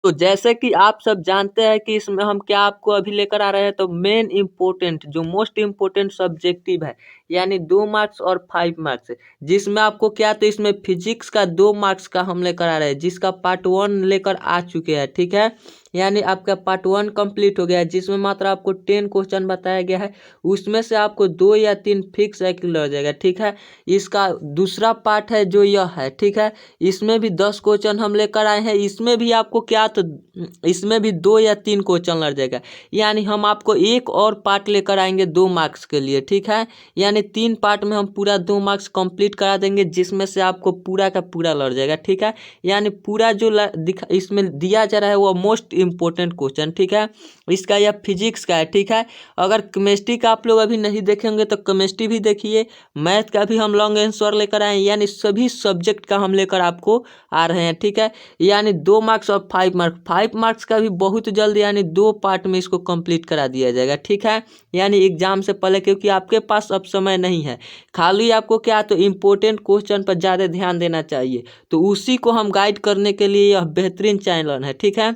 तो जैसे कि आप सब जानते हैं कि इसमें हम क्या आपको अभी लेकर आ रहे हैं, तो मेन इम्पोर्टेंट जो मोस्ट इम्पोर्टेंट सब्जेक्टिव है, यानी 2 मार्क्स और 5 मार्क्स, जिसमें आपको क्या, तो इसमें फिजिक्स का 2 मार्क्स का हम लेकर आ रहे हैं, जिसका पार्ट 1 लेकर आ चुके हैं। ठीक है, यानी आपका पार्ट 1 कंप्लीट हो गया है, जिसमें मात्र आपको 10 क्वेश्चन बताया गया है। उसमें से आपको 2 या 3 फिक्स है कि लग जाएगा। ठीक है, इसका दूसरा पार्ट है जो यह है। ठीक है, इसमें भी 10 क्वेश्चन हम लेकर आए हैं। इसमें भी आपको क्या, तो इसमें भी 2 या 3 क्वेश्चन लग जाएगा, यानी हम आपको एक और पार्ट लेकर आएंगे 2 मार्क्स के लिए। ठीक है, यानी 3 पार्ट में हम पूरा 2 मार्क्स कंप्लीट करा देंगे, जिसमें से आपको पूरा का पूरा लड़ जाएगा। ठीक है, यानी पूरा जो इसमें दिया जा रहा है वो मोस्ट इम्पोर्टेंट क्वेश्चन। ठीक है, इसका यह फिजिक्स का है। ठीक है, अगर केमिस्ट्री का आप लोग अभी नहीं देखेंगे तो केमिस्ट्री भी देखिए, मैथ का भी हम लॉन्ग आंसर लेकर आए, यानी सभी सब्जेक्ट का हम लेकर आपको आ रहे हैं। ठीक है, यानी 2 मार्क्स और 5 मार्क्स, 5 मार्क्स का भी बहुत जल्द, यानी 2 पार्ट में इसको कंप्लीट करा दिया जाएगा। ठीक है, यानी एग्जाम से पहले, क्योंकि आपके पास अब समय नहीं है, खाली आपको क्या, तो इम्पोर्टेंट क्वेश्चन पर ज़्यादा ध्यान देना चाहिए। तो उसी को हम गाइड करने के लिए यह बेहतरीन चैनल है। ठीक है,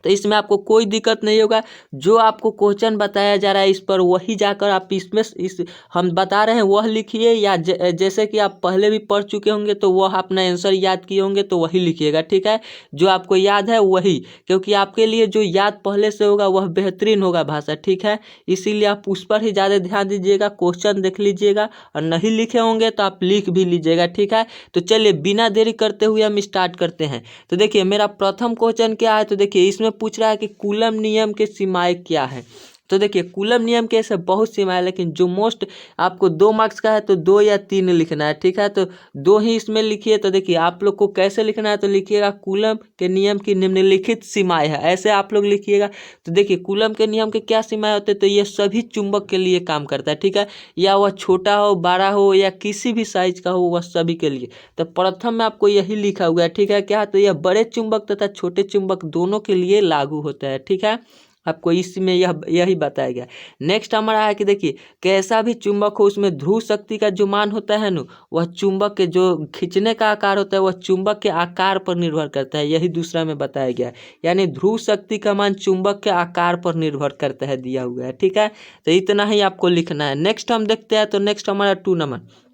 तो इसमें आपको कोई दिक्कत नहीं होगा। जो आपको क्वेश्चन बताया जा रहा है इस पर वही जाकर आप इसमें इस हम बता रहे हैं वह लिखिए, या जैसे कि आप पहले भी पढ़ चुके होंगे तो वह अपना आंसर याद किए होंगे तो वही लिखिएगा। ठीक है, जो आपको याद है वही, क्योंकि आपके लिए जो याद पहले से होगा वह बेहतरीन होगा भाषा। ठीक है, इसीलिए आप उस पर ही ज़्यादा ध्यान दीजिएगा, क्वेश्चन देख लीजिएगा, और नहीं लिखे होंगे तो आप लिख भी लीजिएगा। ठीक है, तो चलिए बिना देरी करते हुए हम स्टार्ट करते हैं। तो देखिए मेरा प्रथम क्वेश्चन क्या है, तो देखिए इसमें पूछ रहा है कि कूलम नियम के सीमाएं क्या है। तो देखिए कूलम नियम के ऐसे बहुत सीमाएं, लेकिन जो मोस्ट आपको 2 मार्क्स का है तो 2 या 3 लिखना है। ठीक है, तो 2 ही इसमें लिखिए। तो देखिए आप लोग को कैसे लिखना है, तो लिखिएगा कूलम के नियम की निम्नलिखित सीमाएं है, ऐसे आप लोग लिखिएगा। तो देखिए कूलम के नियम के क्या सीमाएं होते हैं, तो ये सभी चुंबक के लिए काम करता है। ठीक है, या वह छोटा हो, बड़ा हो, या किसी भी साइज का हो, वह सभी के लिए। तो प्रथम में आपको यही लिखा हुआ है। ठीक है, क्या, तो यह बड़े चुंबक तथा छोटे चुंबक दोनों के लिए लागू होता है। ठीक है, आपको इसमें यही बताया गया। नेक्स्ट हमारा है कि देखिए कैसा भी चुंबक हो, उसमें ध्रुव शक्ति का जो मान होता है ना, वह चुंबक के जो खींचने का आकार होता है वह चुंबक के आकार पर निर्भर करता है, यही दूसरा में बताया गया है। यानी ध्रुव शक्ति का मान चुंबक के आकार पर निर्भर करता है, दिया हुआ है। ठीक है, तो इतना ही आपको लिखना है। नेक्स्ट हम देखते हैं, तो नेक्स्ट हमारा 2 नंबर।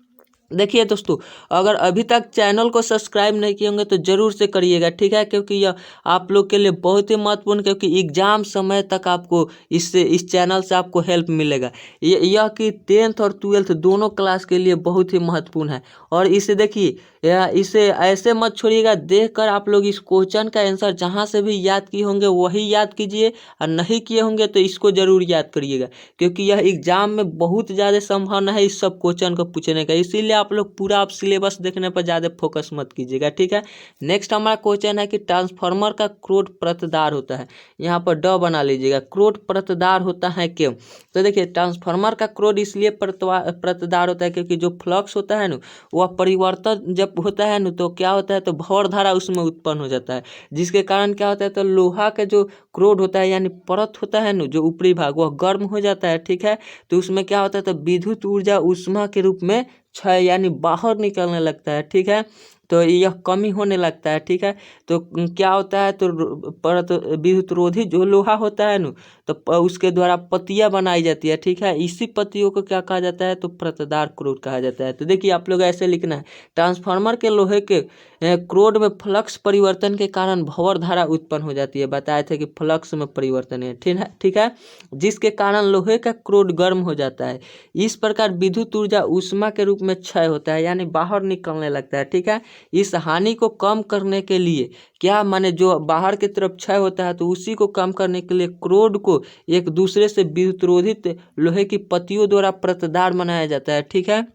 देखिए दोस्तों, अगर अभी तक चैनल को सब्सक्राइब नहीं किए होंगे तो ज़रूर से करिएगा। ठीक है, क्योंकि यह आप लोग के लिए बहुत ही महत्वपूर्ण, क्योंकि एग्जाम समय तक आपको इस चैनल से आपको हेल्प मिलेगा। यह कि 10th और 12th दोनों क्लास के लिए बहुत ही महत्वपूर्ण है। और इसे देखिए, इसे ऐसे मत छोड़िएगा, देखकर आप लोग इस क्वेश्चन का आंसर जहाँ से भी याद किए होंगे वही याद कीजिए, और नहीं किए होंगे तो इसको ज़रूर याद करिएगा, क्योंकि यह एग्जाम में बहुत ज़्यादा संभावना है इस सब क्वेश्चन को पूछने का। इसीलिए आप लोग पूरा आप सिलेबस देखने पर ज़्यादा फोकस मत कीजिएगा। ठीक है, नेक्स्ट हमारा क्वेश्चन है कि ट्रांसफार्मर का क्रोध प्रतदार होता है। यहाँ पर ड बना लीजिएगा, क्रोध प्रतदार होता है क्यों। तो देखिए ट्रांसफार्मर का क्रोध इसलिए प्रतदार होता है क्योंकि जो फ्लक्स होता है ना, वह परिवर्तन जब होता है ना, तो क्या होता है, तो भंवर धारा उसमें उत्पन्न हो जाता है, जिसके कारण क्या होता है, तो लोहा का जो क्रोध होता है, यानी परत होता है ना, जो ऊपरी भाग, वह गर्म हो जाता है। ठीक है, तो उसमें क्या होता है, तो विद्युत ऊर्जा उष्मा के रूप में क्षय, यानी बाहर निकलने लगता है। ठीक है, तो यह कमी होने लगता है। ठीक है, तो क्या होता है, तो परत विद्युत रोधी जो लोहा होता है ना, तो उसके द्वारा पत्तियां बनाई जाती है। ठीक है, इसी पत्तियों को क्या कहा जाता है, तो प्रतदार क्रोध कहा जाता है। तो देखिए आप लोग ऐसे लिखना है, ट्रांसफार्मर के लोहे के क्रोध में फ्लक्स परिवर्तन के कारण भंवर धारा उत्पन्न हो जाती है। बताए थे कि फ्लक्स में परिवर्तन है। ठीक है, जिसके कारण लोहे का क्रोध गर्म हो जाता है। इस प्रकार विद्युत ऊर्जा उष्मा के रूप में क्षय होता है, यानी बाहर निकलने लगता है। ठीक है, इस हानि को कम करने के लिए क्या माने, जो बाहर की तरफ क्षय होता है तो उसी को कम करने के लिए क्रोध को एक दूसरे से विद्युतरोधित लोहे की पत्तियों द्वारा प्रतदार बनाया जाता है। ठीक है,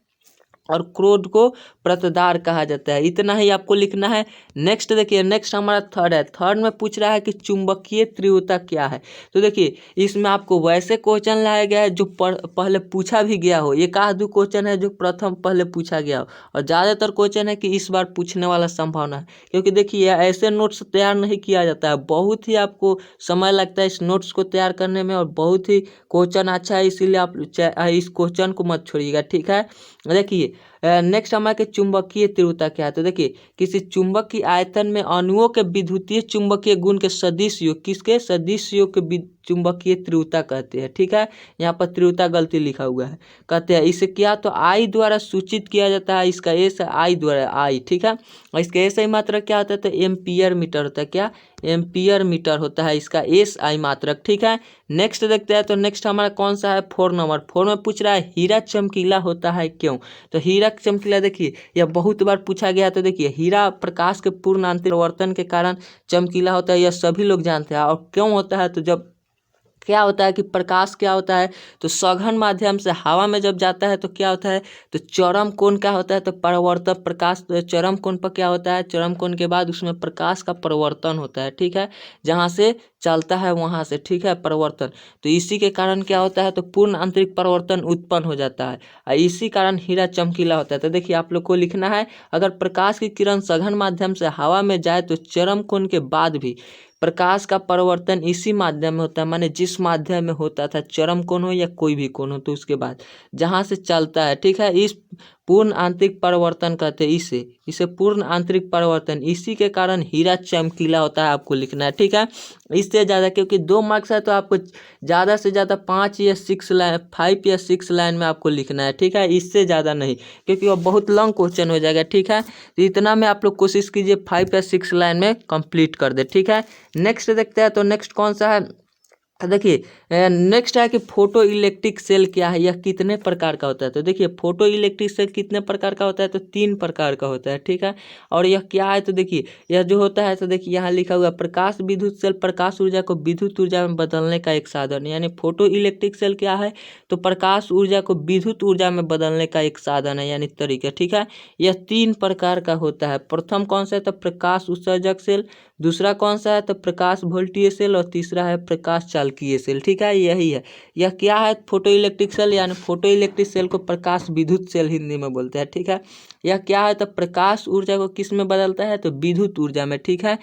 और क्रोध को प्रतदार कहा जाता है। इतना ही आपको लिखना है। नेक्स्ट देखिए, नेक्स्ट हमारा थर्ड है। थर्ड में पूछ रहा है कि चुंबकीय तीव्रता क्या है। तो देखिए इसमें आपको वैसे क्वेश्चन लाया गया है जो पहले पूछा भी गया हो, एक आध दो क्वेश्चन है जो प्रथम पहले पूछा गया हो, और ज़्यादातर क्वेश्चन है कि इस बार पूछने वाला संभावना है। क्योंकि देखिए ऐसे नोट्स तैयार नहीं किया जाता है, बहुत ही आपको समय लगता है इस नोट्स को तैयार करने में, और बहुत ही क्वेश्चन अच्छा है, इसीलिए आप इस क्वेश्चन को मत छोड़िएगा। ठीक है, देखिए नेक्स्ट हमारे चुंबकीय तीव्रता क्या है, तो देखिए किसी चुंबक की आयतन में अणुओं के विद्युतीय चुंबकीय गुण के सदिश योग, किसके सदिश योग के चुंबकीय तीव्रता कहते हैं। ठीक है, यहाँ पर तीव्रता गलती लिखा हुआ है। कहते हैं इसे क्या तो आई द्वारा सूचित किया जाता है, इसका एस आई द्वारा आई। ठीक है, और इसका एस आई मात्रक क्या होता है, तो एम्पियर मीटर होता है। क्या एम्पियर मीटर होता है इसका एस आई मात्रक। ठीक है, नेक्स्ट देखते हैं, तो नेक्स्ट हमारा कौन सा है 4 नंबर। 4 में पूछ रहा है हीरा चमकीला होता है क्यों। तो हीरा चमकीला देखिए यह बहुत बार पूछा गया। तो देखिए हीरा प्रकाश के पूर्ण आंतरिक परिवर्तन के कारण चमकीला होता है, यह सभी लोग जानते हैं। और क्यों होता है, तो जब क्या होता है कि प्रकाश क्या होता है, तो सघन माध्यम से हवा में जब जाता है तो क्या होता है, तो चरम कोण क्या होता है, तो परिवर्तन प्रकाश चरम कोण पर क्या होता है, चरम कोण के बाद उसमें प्रकाश का परिवर्तन होता है। ठीक है, जहाँ से चलता है वहाँ से, ठीक है, परिवर्तन। तो इसी के कारण क्या होता है, तो पूर्ण आंतरिक परिवर्तन उत्पन्न हो जाता है और इसी कारण हीरा चमकीला होता है। तो देखिए आप लोग को लिखना है, अगर प्रकाश की किरण सघन माध्यम से हवा में जाए तो चरम कोण के बाद भी प्रकाश का परिवर्तन इसी माध्यम में होता है, माने जिस माध्यम में होता था, चरम कोण हो या कोई भी कोण हो, तो उसके बाद जहाँ से चलता है। ठीक है, इस पूर्ण आंतरिक परिवर्तन कहते हैं इसे पूर्ण आंतरिक परिवर्तन। इसी के कारण हीरा चमकीला होता है, आपको लिखना है। ठीक है, इससे ज़्यादा क्योंकि 2 मार्क्स है तो आपको ज़्यादा से ज़्यादा 5 या 6 लाइन 5 या 6 लाइन में आपको लिखना है। ठीक है, इससे ज़्यादा नहीं, क्योंकि वो बहुत लॉन्ग क्वेश्चन हो जाएगा। ठीक है, तो इतना में आप लोग कोशिश कीजिए 5 या 6 लाइन में कंप्लीट कर दे। ठीक है, नेक्स्ट देखते हैं, तो नेक्स्ट कौन सा है, तो देखिए नेक्स्ट है कि फोटो इलेक्ट्रिक सेल क्या है, यह कितने प्रकार का होता है। तो देखिए फोटो इलेक्ट्रिक सेल कितने प्रकार का होता है, तो 3 प्रकार का होता है। ठीक है, और यह क्या है, तो देखिए यह जो होता है, तो देखिए यहाँ लिखा हुआ प्रकाश विद्युत सेल प्रकाश ऊर्जा को विद्युत ऊर्जा में बदलने का एक साधन, यानी फोटो इलेक्ट्रिक सेल क्या है, तो प्रकाश ऊर्जा को विद्युत ऊर्जा में बदलने का एक साधन है, यानी तरीका। ठीक है, यह 3 प्रकार का होता है। प्रथम कौन सा है, तो प्रकाश उत्सर्जक सेल, दूसरा कौन सा है, तो प्रकाश वोल्टीय सेल, और तीसरा है प्रकाश चालकीय सेल। ठीक है, यही है। यह क्या है, फोटो इलेक्ट्रिक सेल, यानी फोटो इलेक्ट्रिक सेल को प्रकाश विद्युत सेल हिंदी में बोलते हैं। ठीक है, यह क्या है, तो प्रकाश ऊर्जा को किस में बदलता है, तो विद्युत ऊर्जा में। ठीक है,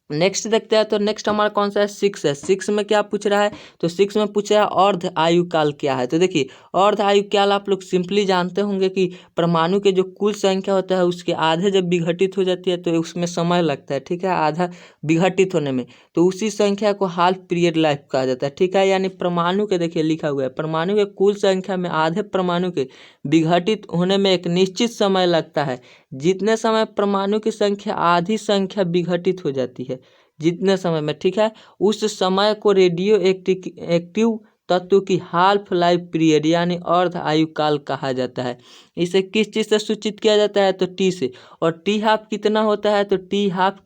नेक्स्ट देखते हैं, तो नेक्स्ट हमारा कौन सा है 6 है। 6 में क्या पूछ रहा है, तो 6 में पूछ रहा है अर्ध आयु काल क्या है। तो देखिए अर्ध आयु काल आप लोग सिंपली जानते होंगे कि परमाणु के जो कुल संख्या होता है उसके आधे जब विघटित हो जाती है तो उसमें समय लगता है। ठीक है, आधा विघटित होने में, तो उसी संख्या को हाफ पीरियड लाइफ कहा जाता है। ठीक है, यानी परमाणु के देखिए लिखा हुआ है परमाणु के कुल संख्या में आधे परमाणु के विघटित होने में एक निश्चित समय लगता है। जितने समय परमाणु की संख्या आधी संख्या विघटित हो जाती है, जितने समय में, ठीक है, उस समय को रेडियो एक्टिव तत्व की हाल्फ लाइफ पीरियड यानी अर्ध आयु काल कहा जाता है। इसे किस चीज़ से सूचित किया जाता है, तो टी से। और टी हाफ कितना होता है, तो टी हाफ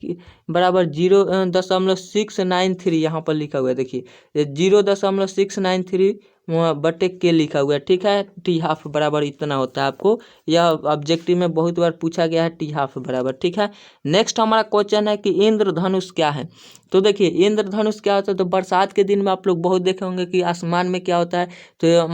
बराबर 0.693 यहाँ पर लिखा हुआ है। देखिए 0.693 बटे के लिखा हुआ है। ठीक है, टी हाफ बराबर इतना होता है। आपको यह ऑब्जेक्टिव में बहुत बार पूछा गया है, टी हाफ बराबर। ठीक है, नेक्स्ट हमारा क्वेश्चन है कि इंद्रधनुष क्या है। तो देखिए इंद्रधनुष क्या होता है, तो बरसात के दिन में आप लोग बहुत देखे होंगे कि आसमान में क्या होता है, तो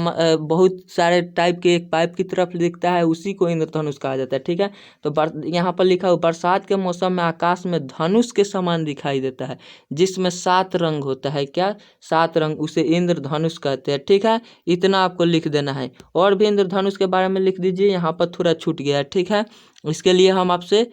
बहुत सारे टाइप के एक पाइप की तरफ दिखता है, उसी को इंद्रधनुष कहा जाता है। ठीक है, तो यहाँ पर लिखा हुआ बरसात के मौसम में आकाश में धनुष के समान दिखाई देता है, जिसमें 7 रंग होता है। क्या 7 रंग, उसे इंद्रधनुष कहते हैं। ठीक है, इतना आपको लिख देना है। और भी इंद्रधनुष के बारे में लिख दीजिए, यहाँ पर थोड़ा छूट गया है। ठीक है, इसके लिए हम आपसे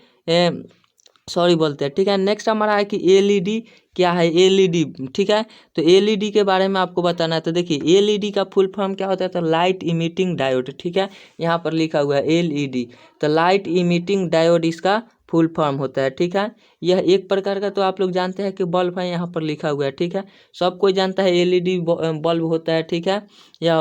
सॉरी बोलते हैं। ठीक है, नेक्स्ट हमारा है कि एलईडी क्या है, एलईडी। ठीक है, तो एलईडी के बारे में आपको बताना है। तो देखिए एलईडी का फुल फॉर्म क्या होता है, तो लाइट इमिटिंग डायोड। ठीक है, यहाँ पर लिखा हुआ है एलईडी, तो लाइट इमिटिंग डायोड इसका फुल फॉर्म होता है। ठीक है, यह एक प्रकार का, तो आप लोग जानते हैं कि बल्ब है, यहाँ पर लिखा हुआ है। ठीक है, सब कोई जानता है एलईडी बल्ब होता है। ठीक है, यह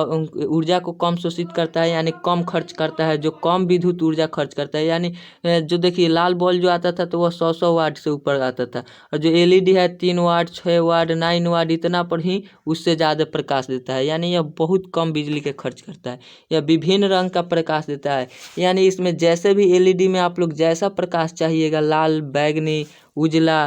ऊर्जा को कम शोषित करता है, यानी कम खर्च करता है, जो कम विद्युत ऊर्जा खर्च करता है। यानी जो देखिए लाल बल्ब जो आता था तो वह 100 वाट से ऊपर आता था, और जो एलईडी है 3 वाट 6 वाट 9 वाट इतना पर ही उससे ज़्यादा प्रकाश देता है, यानी यह बहुत कम बिजली के खर्च करता है। यह विभिन्न रंग का प्रकाश देता है, यानी इसमें जैसे भी एलईडी में आप लोग जैसा प्रकाश चाहिएगा, लाल, बैगनी, उजला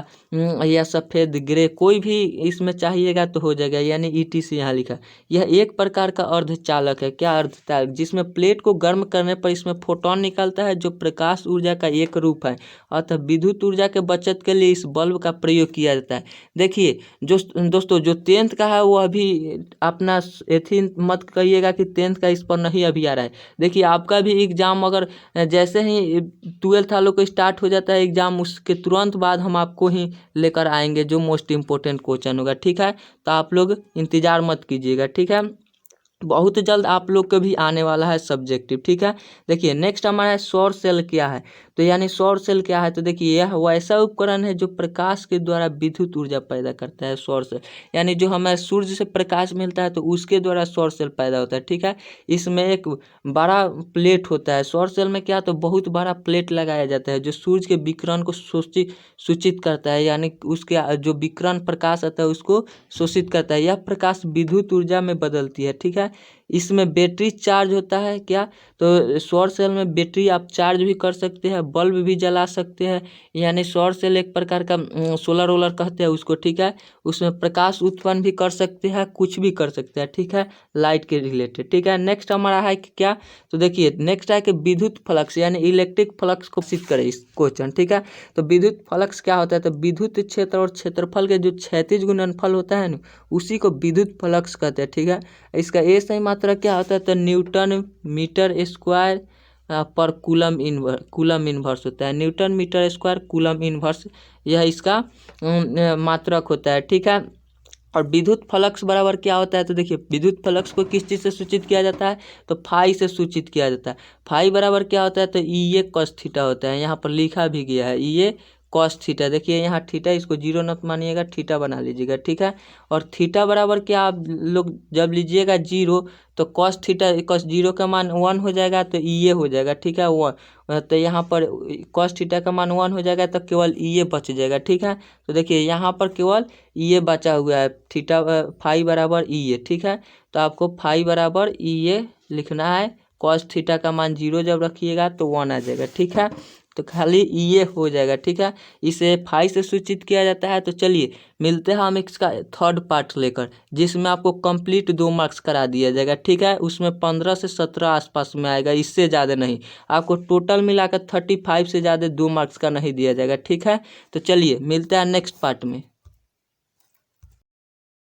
या सफ़ेद ग्रे कोई भी इसमें चाहिएगा तो हो जाएगा, यानी ETC यहाँ लिखा। यह एक प्रकार का अर्धचालक है। क्या अर्धचालक? जिसमें प्लेट को गर्म करने पर इसमें फोटोन निकलता है जो प्रकाश ऊर्जा का एक रूप है। अतः विद्युत ऊर्जा के बचत के लिए इस बल्ब का प्रयोग किया जाता है। देखिए जो दोस्तों जो 10th का है वो अभी अपना एथी मत कहिएगा कि 10th का इस पर नहीं अभी आ रहा है। देखिए आपका भी एग्ज़ाम अगर जैसे ही 12th वालों को स्टार्ट हो जाता है एग्ज़ाम, उसके तुरंत बाद हम आपको ही लेकर आएंगे जो मोस्ट इम्पोर्टेंट क्वेश्चन होगा, ठीक है। तो आप लोग इंतज़ार मत कीजिएगा, ठीक है। बहुत जल्द आप लोग को भी आने वाला है सब्जेक्टिव, ठीक है। देखिए नेक्स्ट हमारा है सौर सेल क्या है। तो यानी सौर सेल क्या है, तो देखिए यह वैसा उपकरण है जो प्रकाश के द्वारा विद्युत ऊर्जा पैदा करता है। सौर सेल यानी जो हमें सूर्य से प्रकाश मिलता है तो उसके द्वारा सौर सेल पैदा होता है, ठीक है। इसमें एक बड़ा प्लेट होता है। सौर सेल में क्या, तो बहुत बड़ा प्लेट लगाया जाता है जो सूर्य के विकिरण को सूचित करता है, यानी उसके जो विकिरण प्रकाश आता है उसको शोषित करता है। यह प्रकाश विद्युत ऊर्जा में बदलती है, ठीक है। इसमें बैटरी चार्ज होता है क्या, तो सौर सेल में बैटरी आप चार्ज भी कर सकते हैं, बल्ब भी जला सकते हैं। यानी सौर सेल एक प्रकार का सोलर वोलर कहते हैं उसको, ठीक है। उसमें प्रकाश उत्पन्न भी कर सकते हैं, कुछ भी कर सकते हैं, ठीक है, लाइट के रिलेटेड, ठीक है। नेक्स्ट हमारा है कि क्या, तो देखिए नेक्स्ट है कि विद्युत फ्लक्स यानी इलेक्ट्रिक फ्लक्स को सिद्ध करें इस क्वेश्चन, ठीक है। तो विद्युत फ्लक्स क्या होता है, तो विद्युत क्षेत्र और क्षेत्रफल के जो क्षैतिज गुणनफल होता है ना उसी को विद्युत फ्लक्स कहते हैं, ठीक है। इसका ए सही मात्रा क्या होता है, तो न्यूटन मीटर स्क्वायर पर कूलम इन्वर्स होता है। Newton metre square coulomb inverse यह इसका मात्रक होता है, ठीक है। और विद्युत फ्लक्स बराबर क्या होता है, तो देखिए विद्युत फ्लक्स को किस चीज़ से सूचित किया जाता है, तो फाई से सूचित किया जाता है। फाई बराबर क्या होता है, तो EA cos थीटा होता है। यहाँ पर लिखा भी गया है EA cos थीटा। देखिए यहाँ थीटा इसको जीरो मत मानिएगा, थीटा बना लीजिएगा, ठीक है। और थीटा बराबर क्या, आप लोग जब लीजिएगा जीरो तो cos थीटा cos जीरो का मान 1 हो जाएगा तो EA हो जाएगा, ठीक है। वो तो यहाँ पर cos थीटा का मान 1 हो जाएगा तो केवल EA बच जाएगा, ठीक है। तो देखिए यहाँ पर केवल EA बचा हुआ है, थीटा फाई बराबर EA, ठीक है। तो आपको फाई बराबर EA लिखना है। cos थीटा का मान 0 जब रखिएगा तो 1 आ जाएगा, ठीक है। तो खाली EA हो जाएगा, ठीक है। इसे फाई से सूचित किया जाता है। तो चलिए मिलते हैं हम इसका थर्ड पार्ट लेकर, जिसमें आपको कंप्लीट 2 मार्क्स करा दिया जाएगा, ठीक है। उसमें 15 से 17 आसपास में आएगा, इससे ज़्यादा नहीं। आपको टोटल मिलाकर 35 से ज़्यादा 2 मार्क्स का नहीं दिया जाएगा, ठीक है। तो चलिए मिलते हैं नेक्स्ट पार्ट में।